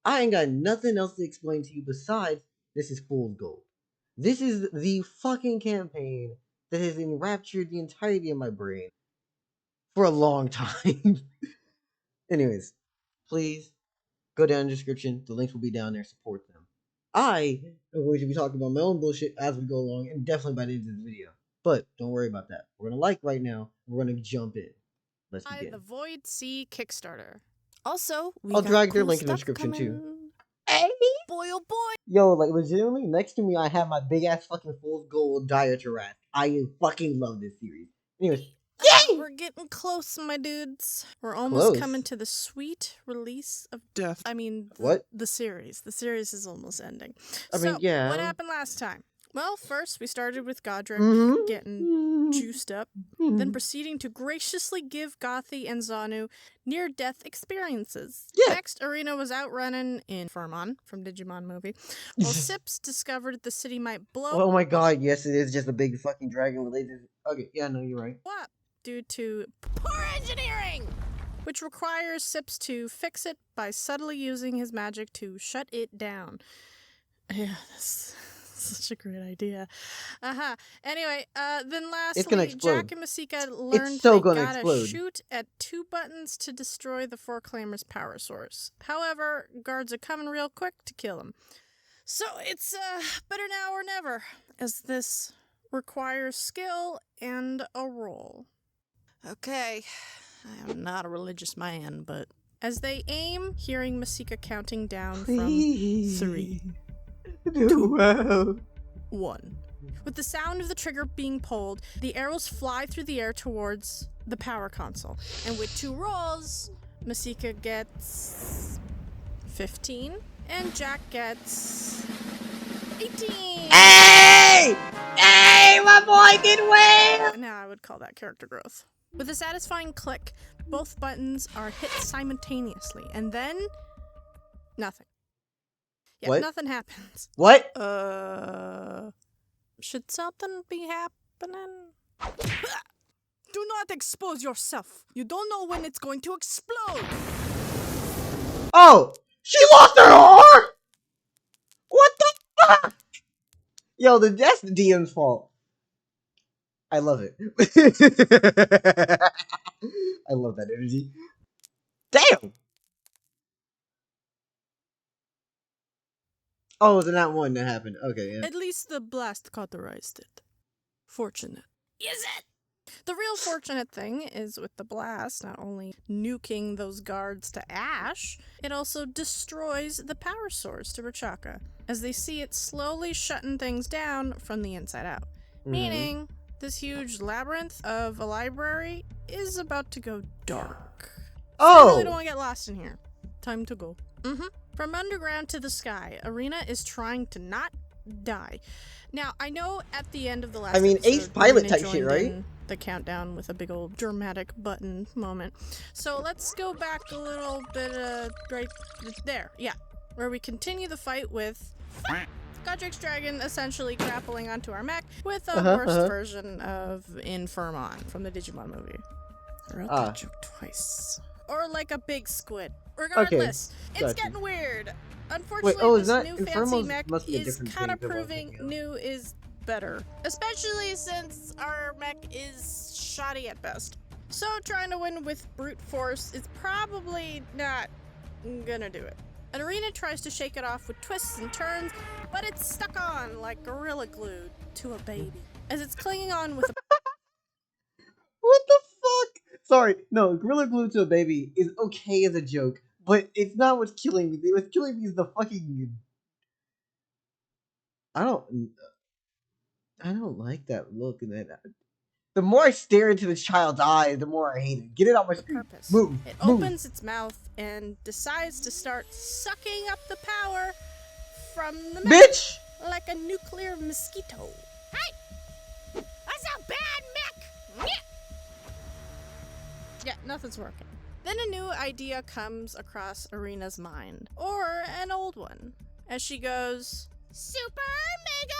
I ain't got nothing else to explain to you besides this is fool's gold. This is the fucking campaign that has enraptured the entirety of my brain for a long time. Anyways, please go down in the description. The links will be down there. Support them. I am going to be talking about my own bullshit as we go along, and definitely by the end of this video. But don't worry about that. We're gonna like right now. We're gonna jump in. Let's begin. The Void Sea Kickstarter. Also, I'll drag their link in the description too. Hey, boy, oh boy! Yo, like legitimately, next to me I have my big ass fucking fool's gold diatribe. I fucking love this series. Anyways, we're getting close, my dudes. We're almost coming to the sweet release of death. I mean, what? The series. The series is almost ending. I mean, yeah. What happened last time? Well, first we started with Godric getting juiced up, then proceeding to graciously give Gothi and Zanu near-death experiences. Yeah. Next, Arena was out running in Firmon from Digimon movie, while Sips discovered the city might blow. Oh my god, yes, it is just a big fucking dragon related. Okay, yeah, no, you're right. What? Due to poor engineering, which requires Sips to fix it by subtly using his magic to shut it down. Yeah, that's such a great idea. Anyway, then lastly, Jack and Masika learned they gotta shoot at 2 buttons to destroy the Foreclaimer's power source. However, guards are coming real quick to kill him. So it's better now or never, as this requires skill and a roll. Okay, I am not a religious man, but as they aim, hearing Masika counting down from 3. Do well. 1. With the sound of the trigger being pulled, the arrows fly through the air towards the power console. And with 2 rolls, Masika gets 15, and Jack gets 18. Hey! Hey, my boy did well! Now I would call that character growth. With a satisfying click, both buttons are hit simultaneously, and then nothing. Yeah, what? Nothing happens. What? Should something be happening? Do not expose yourself. You don't know when it's going to explode. Oh! She lost her arm! What the fuck? Yo, that's the DM's fault. I love it. I love that energy. Damn! Oh, it was in that one that happened. Okay, yeah. At least the blast cauterized it. Fortunate. Is it? The real fortunate thing is with the blast not only nuking those guards to ash, it also destroys the power source to Rachaka, as they see it slowly shutting things down from the inside out. Meaning, this huge labyrinth of a library is about to go dark. Oh! I really don't want to get lost in here. Time to go. From underground to the sky, Arena is trying to not die. Now, I know at the end of the last episode, Ace Pilot type shit, right? The countdown with a big old dramatic button moment. So let's go back a little bit, right there. Yeah, where we continue the fight with Godric's dragon essentially grappling onto our mech with a worse version of Infirmon from the Digimon movie. I wrote that joke twice. Or like a big squid. Regardless, it's getting weird. Unfortunately, this new fancy mech is kind of proving new is better. Especially since our mech is shoddy at best. So trying to win with brute force is probably not gonna do it. And Arena tries to shake it off with twists and turns, but it's stuck on like Gorilla Glue to a baby. As it's clinging on with a What the fuck? Sorry, no, Gorilla Glue to a baby is okay as a joke, but it's not what's killing me. What's killing me is the fucking... I don't like that look. And that. The more I stare into this child's eyes, the more I hate it. Get it out my screen. Move. It opens its mouth and decides to start sucking up the power from the mech. Bitch! Like a nuclear mosquito. Hey! That's a bad mech! Yeah, nothing's working. Then a new idea comes across Arena's mind. Or an old one. As she goes, super mega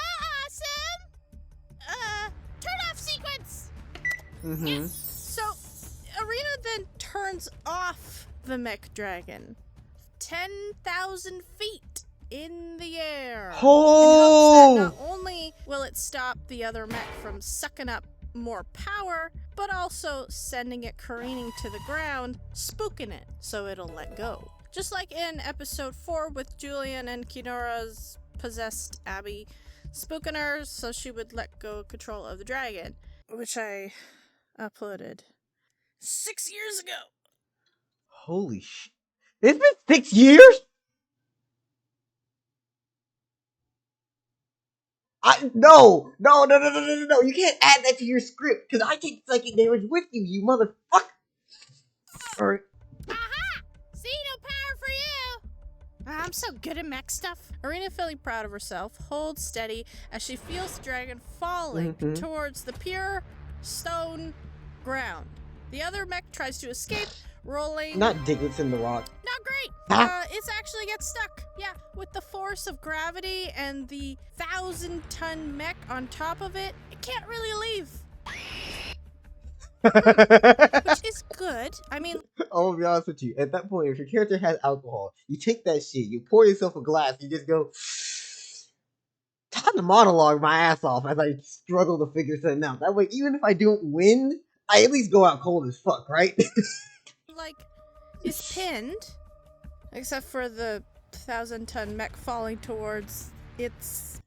awesome! Turn off sequence! So, Arena then turns off the mech dragon. 10,000 feet in the air. Oh! In hopes that not only will it stop the other mech from sucking up more power, but also sending it careening to the ground, spooking it so it'll let go. Just like in episode 4 with Julian and Kinora's possessed Abby, spooking her so she would let go control of the dragon, which I uploaded 6 years ago. Holy shit. It's been 6 years? No. You can't add that to your script, because I take psychic damage with you, you motherfucker. Alright. Aha! See, no power for you! I'm so good at mech stuff. Arena, feeling proud of herself, holds steady as she feels the dragon falling towards the pure stone ground. The other mech tries to escape, rolling... Not Diglets in the rock. Not great! Huh? It actually gets stuck. Yeah, with the force of gravity and the 1,000-ton mech on top of it, it can't really leave. Which is good. I mean... I'll be honest with you. At that point, if your character has alcohol, you take that shit, you pour yourself a glass, you just go... Time to monologue my ass off as I struggle to figure something out. That way, even if I don't win, I at least go out cold as fuck, right? Like, is pinned, except for the 1,000-ton mech falling towards its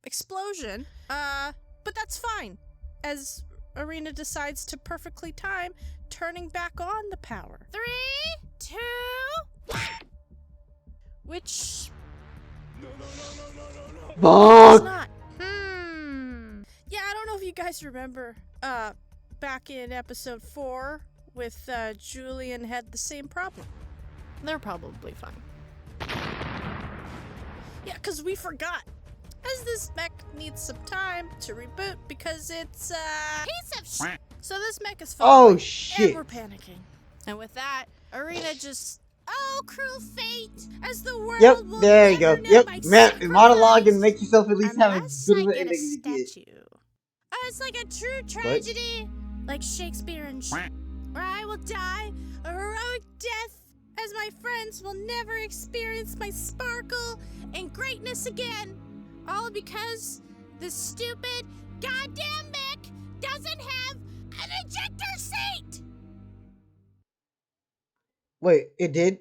explosion. But that's fine, as Arena decides to perfectly time turning back on the power. 3, 2, 1. Which... Fuck! It's not. Yeah, I don't know if you guys remember, back in episode 4 with Julian had the same problem. They're probably fine. Yeah, because we forgot. As this mech needs some time to reboot because it's piece of shit. So this mech is falling. Oh shit! And we're panicking. And with that, Arena just... Oh, cruel fate! As the world will there you go. never know Yep, my monologue and make yourself at least have a unless good I of an get a ending as you get. statue. Oh, it's like a true tragedy, like Shakespeare and where I will die a heroic death, as my friends will never experience my sparkle and greatness again. All because this stupid goddamn mech doesn't have an ejector seat. Wait, it did?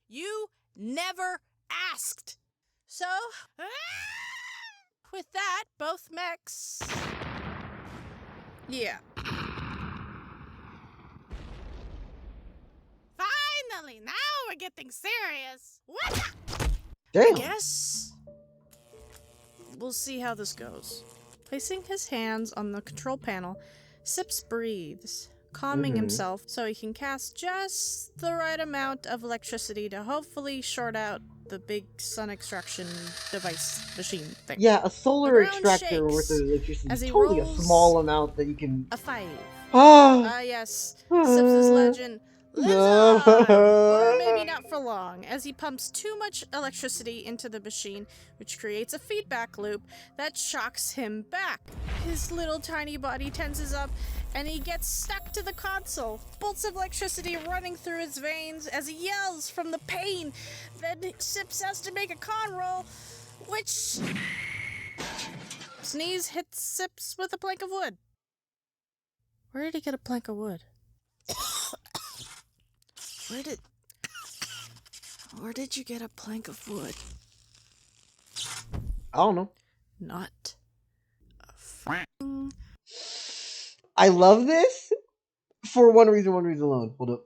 You never asked. So, with that, both mechs... Yeah. Finally, now we're getting serious. What? Damn. I guess we'll see how this goes. Placing his hands on the control panel, Sips breathes, calming himself so he can cast just the right amount of electricity to hopefully short out the big sun extraction device machine thing. Yeah, a solar The ground extractor worth shakes of electricity as is he totally a rolls small amount that you can... A 5. Ah, Yes. Sips' legend lives on! Or maybe not for long, as he pumps too much electricity into the machine, which creates a feedback loop that shocks him back. His little tiny body tenses up, and he gets stuck to the console, bolts of electricity running through his veins as he yells from the pain. Then Sips has to make a con roll, which... Sneeze hits Sips with a plank of wood. Where did he get a plank of wood? Where did you get a plank of wood? I don't know. Not I love this for one reason alone. Hold up.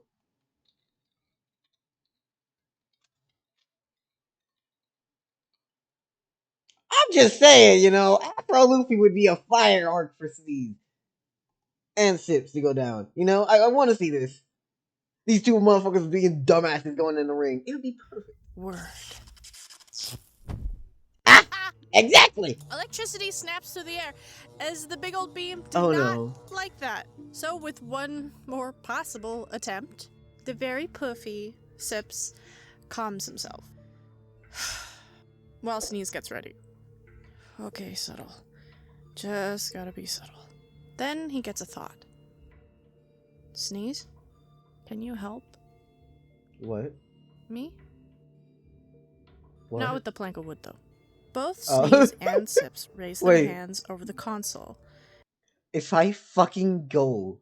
I'm just saying, Afro Luffy would be a fire arc for Sneeze and Sips to go down. I want to see this. These two motherfuckers being dumbasses going in the ring. It would be perfect. word. Exactly. Electricity snaps through the air as the big old beam did Oh, not no. like that. So with one more possible attempt, the very puffy Sips calms himself. While Sneeze gets ready. Okay, subtle. Just gotta be subtle. Then he gets a thought. Sneeze? Can you help What? me? What? Not with the plank of wood, though. Both Oh. Sneeze and Sips raise their Wait. hands over the console. If I fucking go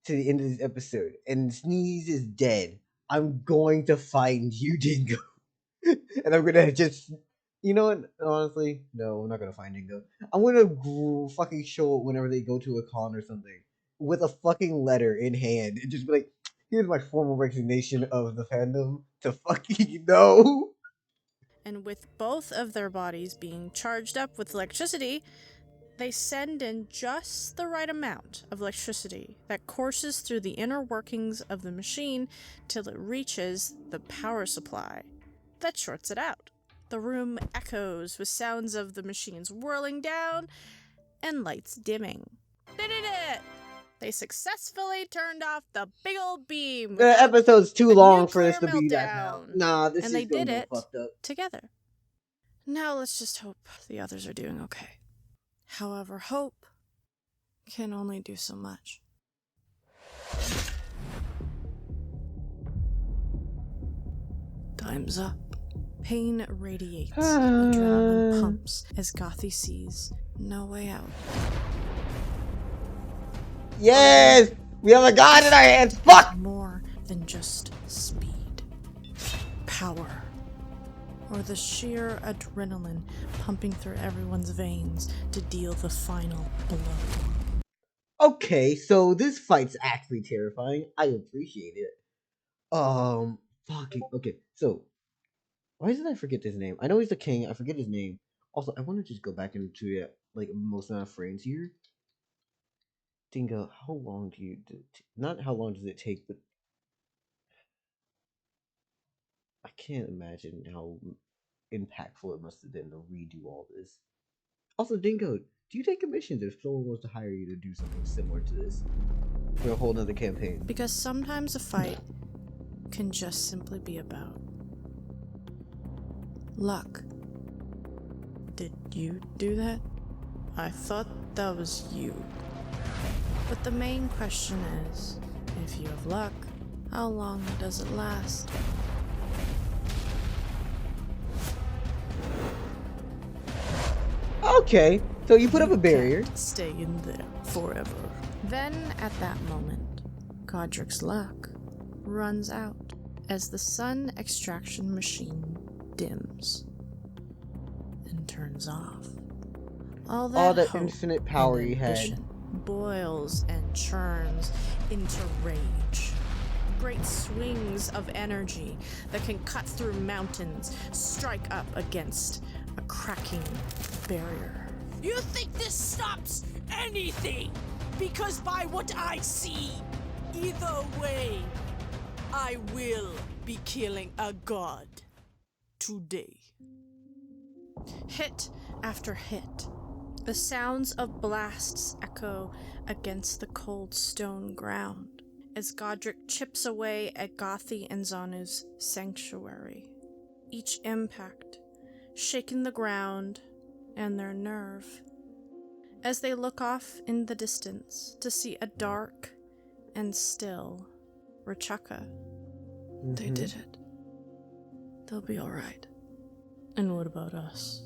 to the end of this episode and Sneeze is dead, I'm going to find you, Dingo. And I'm gonna just, you know what? Honestly, no, I'm not gonna find Dingo. I'm gonna fucking show up whenever they go to a con or something with a fucking letter in hand and just be like, "Here's my formal resignation of the fandom to fucking know." And with both of their bodies being charged up with electricity, they send in just the right amount of electricity that courses through the inner workings of the machine till it reaches the power supply. That shorts it out. The room echoes with sounds of the machines whirling down and lights dimming. They did it! They successfully turned off the big old beam. The episode's too long for this to nuclear be that now. meltdown. Nah, this And is they gonna did go it fucked up. together. Now let's just hope the others are doing okay. However, hope can only do so much. Time's up. Pain radiates. Adrenaline pumps as Gothy sees no way out. Yes! We have a god in our hands! Fuck! More than just speed. Power. Or the sheer adrenaline pumping through everyone's veins to deal the final blow. Okay, so this fight's actually terrifying. I appreciate it. Fucking okay. So, why did I forget his name? I know he's the king. I forget his name. Also, I want to just go back into it, like most amount of frames here. Dingo, how long do you not how long does it take, but I can't imagine how impactful it must have been to redo all this. Also, Dingo, do you take commissions if someone was to hire you to do something similar to this for a whole nother campaign? Because sometimes a fight can just simply be about luck. Did you do that? I thought that was you. But the main question is, if you have luck, how long does it last? Okay, so you put up a barrier. Can't stay in there forever. Then, at that moment, Godric's luck runs out as the sun extraction machine dims and turns off. All that hope infinite power and he had ambition boils and churns into rage. Great swings of energy that can cut through mountains, strike up against a cracking barrier. You think this stops anything? Because by what I see, either way, I will be killing a god today. Hit after hit, the sounds of blasts echo against the cold stone ground as Godric chips away at Gothi and Zanu's sanctuary. Each impact shaking the ground and their nerve as they look off in the distance to see a dark and still Rachaka. They did it. They'll be alright. And what about us?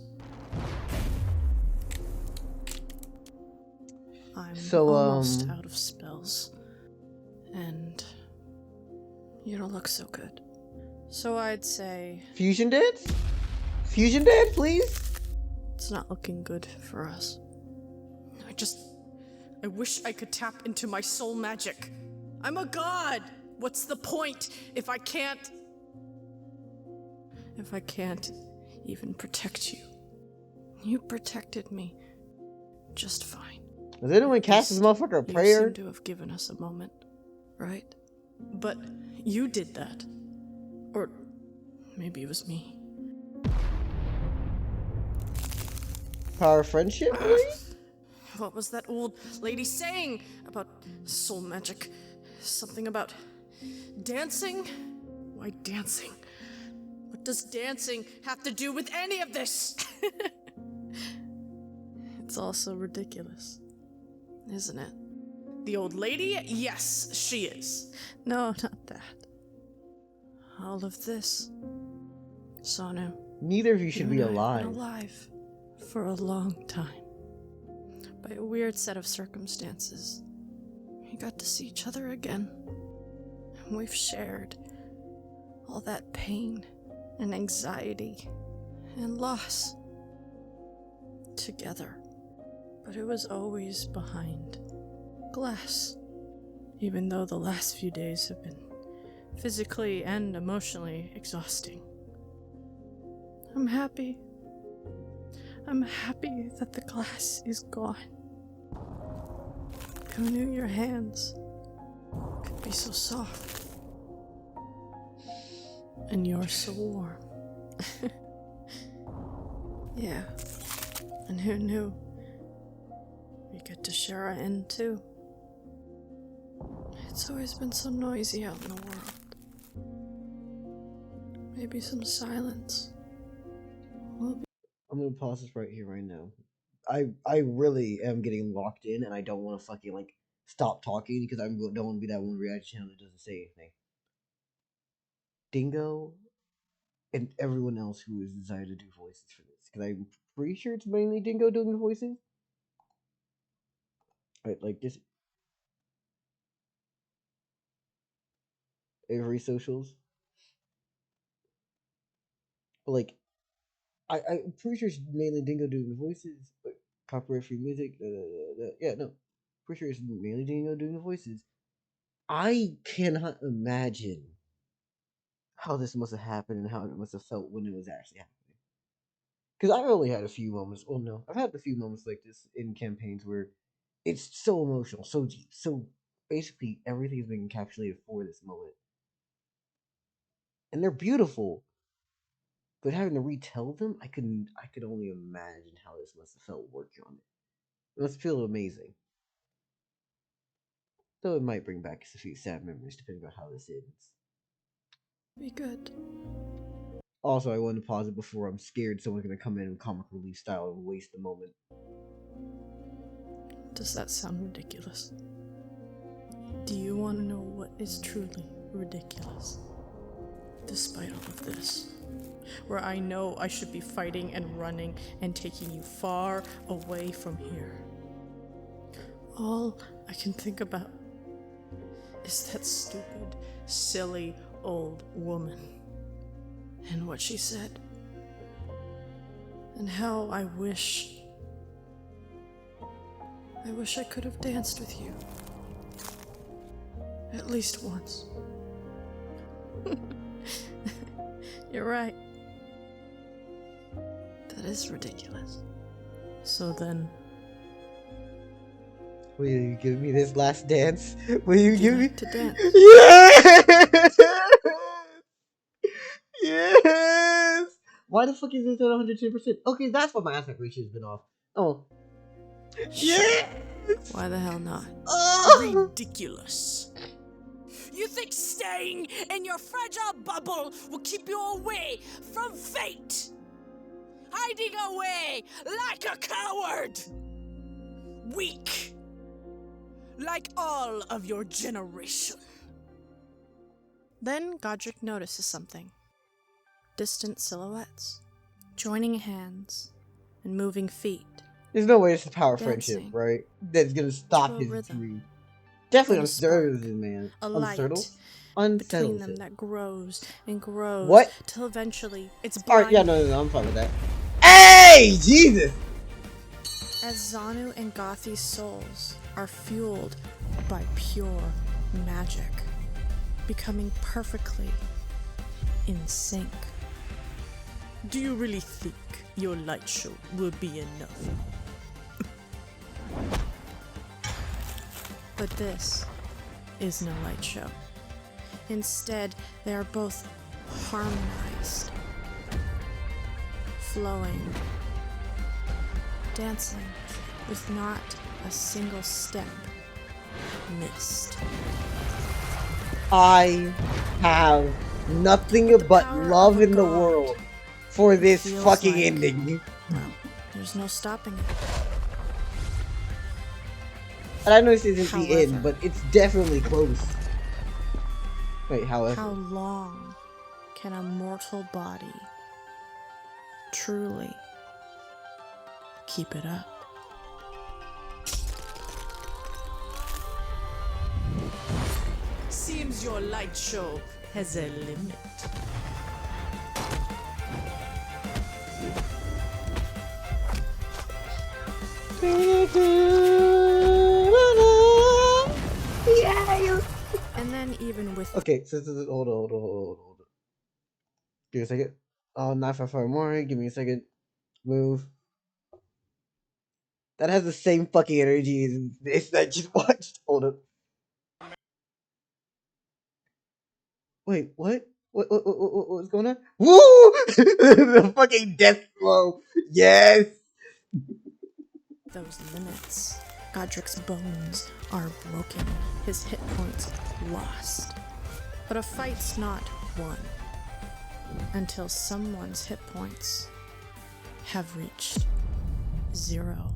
I'm almost out of spells. And you don't look so good. So I'd say Fusion dance? Fusion dance, please? it's not looking good for us. I wish I could tap into my soul magic. I'm a god! What's the point if I can't even protect you? You protected me just fine. Does anyone cast this motherfucker a You prayer? seem to have given us a moment, right? But you did that. Or maybe it was me. Power of friendship, please? What was that old lady saying about soul magic? Something about dancing? Why dancing? What does dancing have to do with any of this? It's all so ridiculous, isn't it? The old lady? Yes, she is. No, not that. All of this. Sonu. Neither of you should be and I have alive. been alive for a long time. By a weird set of circumstances. We got to see each other again. And we've shared all that pain and anxiety and loss together. But it was always behind glass. Even though the last few days have been physically and emotionally exhausting. I'm happy. I'm happy that the glass is gone. Who knew your hands could be so soft? And you're so warm. Yeah. And who knew we get to share our end too? It's always been so noisy out in the world. Maybe some silence will be. I'm gonna pause this right here, right now. I really am getting locked in, and I don't want to fucking like stop talking because I don't want to be that one reaction channel that doesn't say anything. Dingo and everyone else who has decided to do voices for this, because I'm pretty sure it's mainly Dingo doing the voices. Right, like this. Avery Socials. But like, I'm pretty sure it's mainly Dingo doing the voices, but copyright free music. Yeah, no, pretty sure it's mainly Dingo doing the voices. I cannot imagine how this must have happened and how it must have felt when it was actually happening. Because I've only had a few moments. Well, no, I've had a few moments like this in campaigns where it's so emotional, so deep, so basically everything's been encapsulated for this moment, and they're beautiful. But having to retell them, I could only imagine how this must have felt working on it. It must feel amazing. Though it might bring back a few sad memories depending on how this ends. Be good. Also, I want to pause it before I'm scared someone's gonna come in comic relief style and waste the moment. Does that sound ridiculous? Do you want to know what is truly ridiculous? Despite all of this, where I know I should be fighting and running and taking you far away from here. All I can think about is that stupid, silly old woman and what she said. And how I wish I could have danced with you. At least once. You're right. That is ridiculous. So then... Will you give me this last dance? Will you do you give me... like to dance? Yes! Yes! Why the fuck is this at 110%? Okay, that's why my aspect ratio has been off. Oh. Yes! Why the hell not? Oh! Ridiculous. You think staying in your fragile bubble will keep you away from fate? Hiding away like a coward! Weak! Like all of your generation. Then Godric notices something. Distant silhouettes. Joining hands. And moving feet. There's no way it's the power of Dancing. friendship, right? That's gonna stop To a his rhythm. dream. Definitely And a unsettled, spark. man. A light Unsettled? between Unsettled. them that grows and grows. What? Till eventually it's Alright, blind. yeah, no, I'm fine with that. Hey! Jesus! As Xanu and Gothi's souls are fueled by pure magic, becoming perfectly in sync. Do you really think your light show will be enough? But this is no light show. Instead, they are both harmonized, flowing, dancing with not a single step missed. I have nothing but power love of a in the god. world for this Feels fucking like- ending. Well, there's no stopping it. And I know this isn't the end, However. but it's definitely close. Wait, however. How long can a mortal body truly keep it up? Seems your light show has a limit. Yeah. And then even with Okay, so hold on. Give me a second. Oh, 955 more. Give me a second. Move. That has the same fucking energy as this that I just watched. Hold up. Wait, what? What's going on? Woo! The fucking death blow. Yes. those limits, Godric's bones are broken, his hit points lost. But a fight's not won until someone's hit points have reached 0.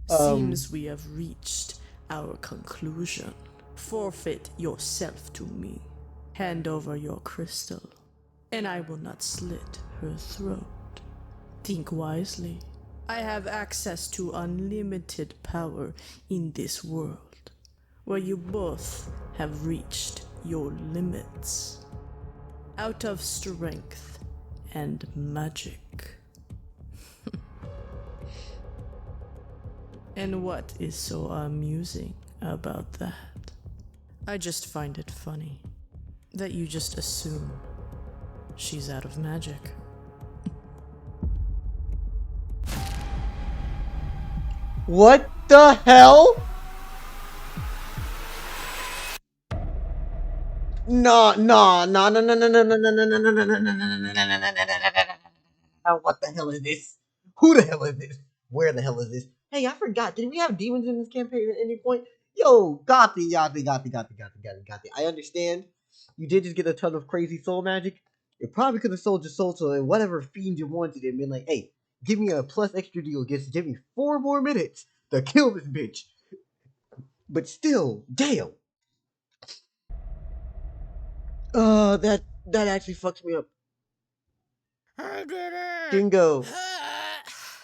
Seems we have reached our conclusion. Forfeit yourself to me. Hand over your crystal, and I will not slit her throat. Think wisely. I have access to unlimited power in this world, where you both have reached your limits. Out of strength and magic. And what is so amusing about that? I just find it funny that you just assume she's out of magic. What the hell? No. What the hell is this? Who the hell is this? Where the hell is this? Hey, I forgot. Did we have demons in this campaign at any point? Yo, Gothy. I understand. You did just get a ton of crazy soul magic. You probably could have sold your soul to whatever fiend you wanted and been like, hey, give me a plus extra deal. Give me 4 more minutes to kill this bitch. But still, damn. That actually fucks me up. I did it! Dingo.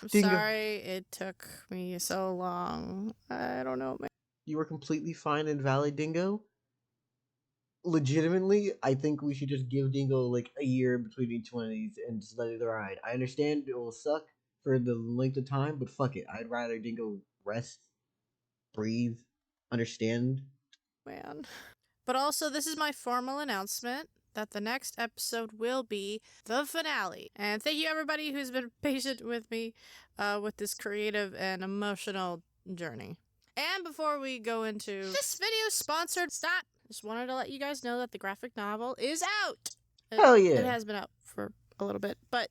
I'm Dingo. sorry it took me so long. I don't know, man. You were completely fine and valid, Dingo. Legitimately, I think we should just give Dingo like a year between each one of these and just let it ride. I understand it will suck for the length of time, but fuck it. I'd rather Dingo rest, breathe, understand. Man. But also, this is my formal announcement that the next episode will be the finale. And thank you everybody who's been patient with me with this creative and emotional journey. And before we go into this video sponsored, stop! Just wanted to let you guys know that the graphic novel is out. Hell yeah. It has been out for a little bit, but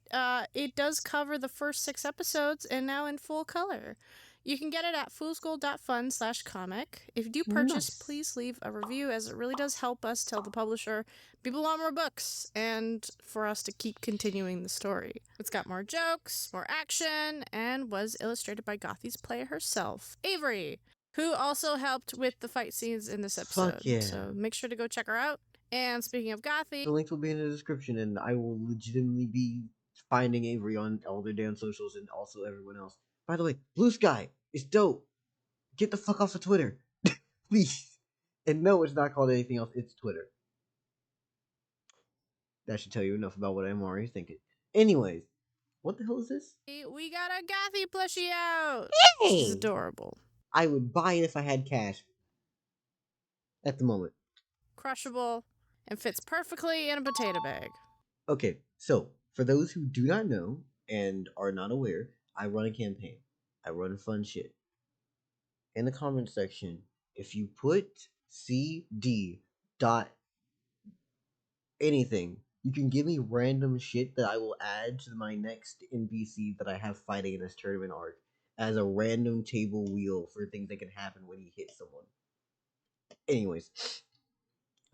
it does cover the first 6 episodes and now in full color. You can get it at foolsgold.fun/comic. If you do purchase, Nice. please leave a review, as it really does help us tell the publisher people want more books and for us to keep continuing the story. It's got more jokes, more action, and was illustrated by Gothy's player herself, Avery, who also helped with the fight scenes in this episode. Fuck yeah. So make sure to go check her out. And speaking of Gothy, The links will be in the description, and I will legitimately be finding Avery on all their damn socials and also everyone else. By the way, Blue Sky is dope. Get the fuck off of Twitter. Please. And no, it's not called anything else. It's Twitter. That should tell you enough about what I'm already thinking. Anyways, what the hell is this? we got a Gothy plushie out. Hey! She's adorable. I would buy it if I had cash. At the moment. Crushable, and fits perfectly in a potato bag. Okay, so for those who do not know and are not aware, I run a campaign. I run fun shit. In the comment section, if you put CD dot anything, you can give me random shit that I will add to my next NPC that I have fighting in this tournament arc as a random table wheel for things that can happen when you hit someone. Anyways,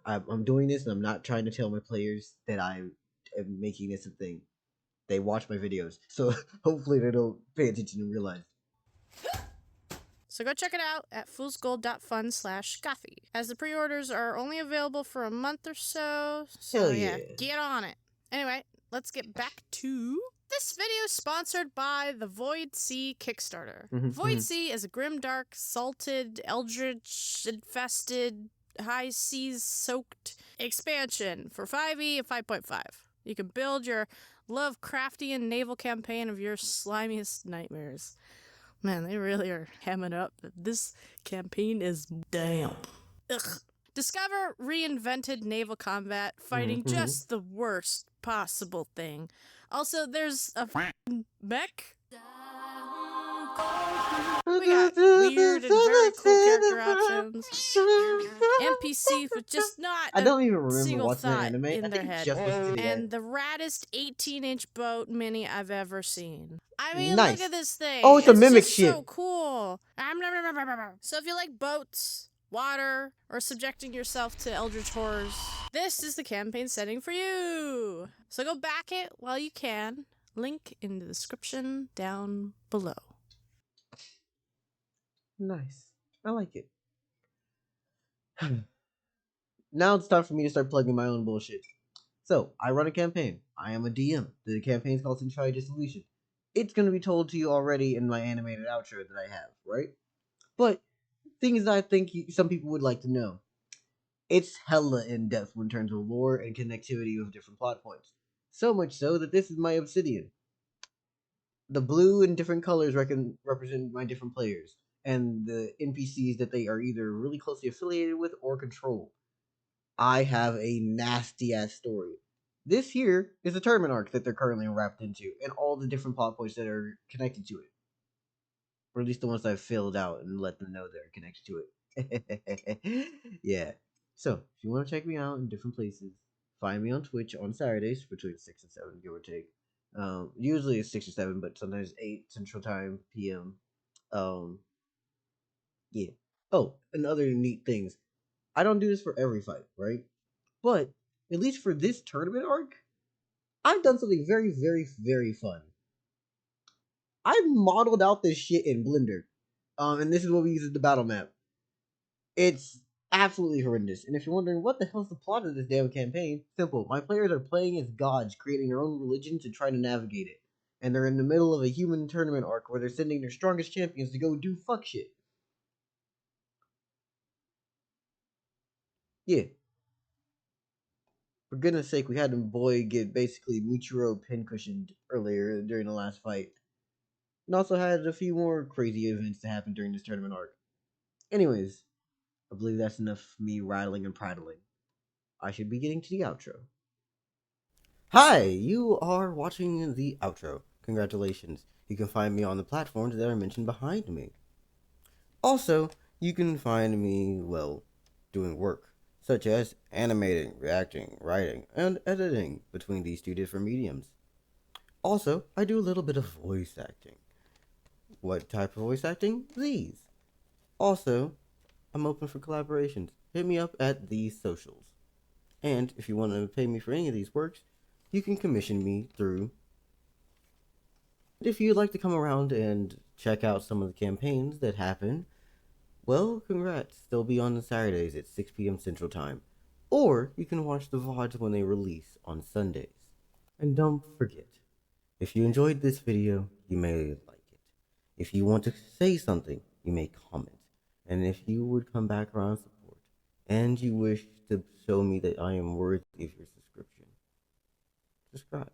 I'm doing this and I'm not trying to tell my players that I am making this a thing. They watch my videos, so hopefully they don't pay attention and realize. So go check it out at foolsgold.fun/coffee, as the pre-orders are only available for a month or so. So Hell yeah, yeah. get on it. Anyway, let's get back to this video is sponsored by the Void Sea Kickstarter. Void Sea is a grimdark, salted, eldritch infested, high seas soaked expansion for 5e and 5.5. You can build your Lovecraftian naval campaign of your slimiest nightmares. Man, they really are hamming up that this campaign is damp. Ugh. Discover reinvented naval combat, fighting just the worst possible thing. Also, there's a mech. We got weird and very cool character options. NPCs with just not I don't even a remember single watching the thought anime. in I their think head. just was And the raddest 18-inch boat mini I've ever seen. I mean, Nice. look at this thing. Oh, it's a mimic just ship. So cool. So if you like boats, water, or subjecting yourself to eldritch horrors, this is the campaign setting for you. So go back it while you can. Link in the description down below. Nice. I like it. Now it's time for me to start plugging my own bullshit. So, I run a campaign. I am a DM. The campaign is called Centrali Dissolution. It's going to be told to you already in my animated outro that I have, right? But, things that I think some people would like to know. It's hella in-depth in terms of lore and connectivity with different plot points. So much so that this is my obsidian. The blue and different colors represent my different players, and the NPCs that they are either really closely affiliated with or control. I have a nasty ass story. This here is a tournament arc that they're currently wrapped into, and all the different plot points that are connected to it. Or at least the ones I've filled out and let them know they're connected to it. Yeah. So, if you want to check me out in different places, find me on Twitch on Saturdays between 6 and 7, give or take. Usually it's 6 or 7, but sometimes 8 Central Time PM. Yeah. Oh, and other neat things. I don't do this for every fight, right? But at least for this tournament arc, I've done something very, very, very fun. I modeled out this shit in Blender. And this is what we use as the battle map. It's absolutely horrendous. And if you're wondering what the hell's the plot of this damn campaign, simple. My players are playing as gods, creating their own religion to try to navigate it. And they're in the middle of a human tournament arc where they're sending their strongest champions to go do fuck shit. Yeah. For goodness sake, we had a boy get basically Muchiro pincushioned earlier during the last fight. And also had a few more crazy events to happen during this tournament arc. Anyways, I believe that's enough of me rattling and prattling. I should be getting to the outro. Hi, you are watching the outro. Congratulations. You can find me on the platforms that are mentioned behind me. Also, you can find me, well, doing work, such as animating, reacting, writing, and editing between these two different mediums. Also, I do a little bit of voice acting. What type of voice acting? These. Also, I'm open for collaborations. Hit me up at These Socials. And if you want to pay me for any of these works, you can commission me through. If you'd like to come around and check out some of the campaigns that happen, well, congrats. They'll be on Saturdays at 6 p.m. Central Time. Or you can watch the VODs when they release on Sundays. And don't forget, if you enjoyed this video, you may like it. If you want to say something, you may comment. And if you would come back around support, and you wish to show me that I am worthy of your subscription, subscribe.